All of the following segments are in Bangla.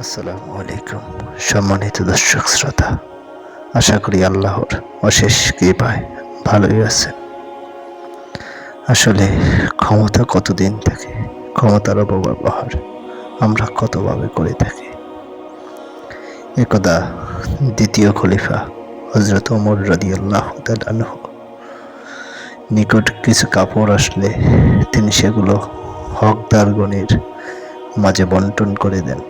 আসসালামু আলাইকুম। সম্মানিত দর্শক শ্রোতা, আশা করি আল্লাহর অশেষ কৃপায় ভালোই আছেন। আসলে ক্ষমতা কতদিন থাকে, ক্ষমতার অপব্যবহার আমরা কতভাবে করে থাকি। একদা দ্বিতীয় খলিফা হযরত ওমর রাদিয়াল্লাহু তাআলা আনহু নিকট কিছু কাপড় আসলে তিনি সেগুলো হকদারগণের মাঝে বন্টন করে দেন।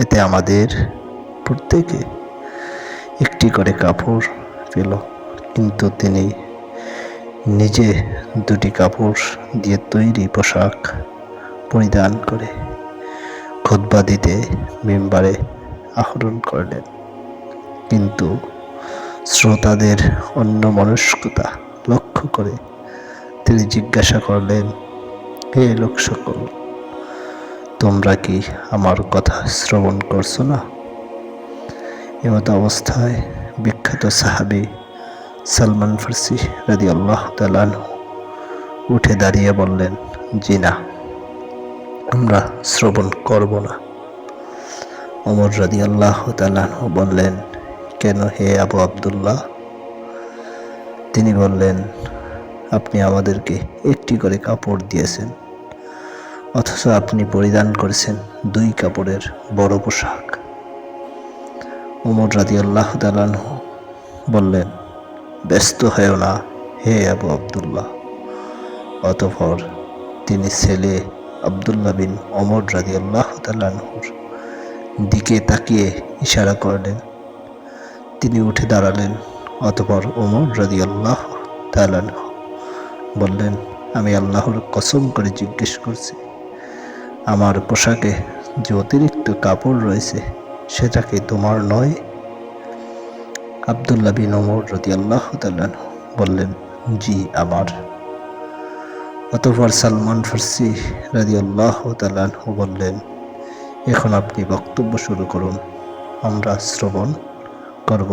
এতে আমাদের প্রত্যেকে একটি করে কাপড় পেল, কিন্তু তিনি নিজে দুটি কাপড় দিয়ে তৈরি পোশাক পরিধান করে খুতবা দিতে মিম্বারে আরোহণ করলেন। কিন্তু শ্রোতাদের অন্যমনস্কতা লক্ষ্য করে তিনি জিজ্ঞাসা করলেন, হে লোক সকল, তোমরা কি আমার কথা শ্রবণ করছো না? এমত অবস্থায় বিখ্যাত সাহাবী সালমান ফার্সি রাদিয়াল্লাহু তাআলা আনহু উঠে দাঁড়িয়ে বললেন, জি না, আমরা শ্রবণ করব না। ওমর রাদিয়াল্লাহু তাআলা আনহু বললেন, কেন হে আবু আব্দুল্লাহ? তিনি বললেন, আপনি আমাদেরকে একটি করে কাপড় দিয়েছেন, অথচ আপনি পরিধান করেছেন দুই কাপড়ের বড় পোশাক। ওমর রাদিয়াল্লাহু তাআলা আনহু বললেন, ব্যস্ত হয়েও না হে আবু আব্দুল্লাহ। অতঃপর তিনি ছেলে আব্দুল্লাহ বিন ওমর রাদিয়াল্লাহু তাআলা আনহুর দিকে তাকিয়ে ইশারা করলেন। তিনি উঠে দাঁড়ালেন। অতঃপর ওমর রাদিয়াল্লাহু তাআলা আনহু বললেন, আমি আল্লাহর কসম করে জিজ্ঞেস করছি, আমার পোশাকে যে অতিরিক্ত কাপড় রয়েছে সেটা কি তোমার নয়? আব্দুল্লাহ বিন ওমর রাদিয়াল্লাহু তাআলা আনহু বললেন, জি আমার। অতঃপর সালমান ফার্সি রাদিয়াল্লাহু তাআলা আনহু বললেন, এখন আপনি বক্তব্য শুরু করুন, আমরা শ্রবণ করব।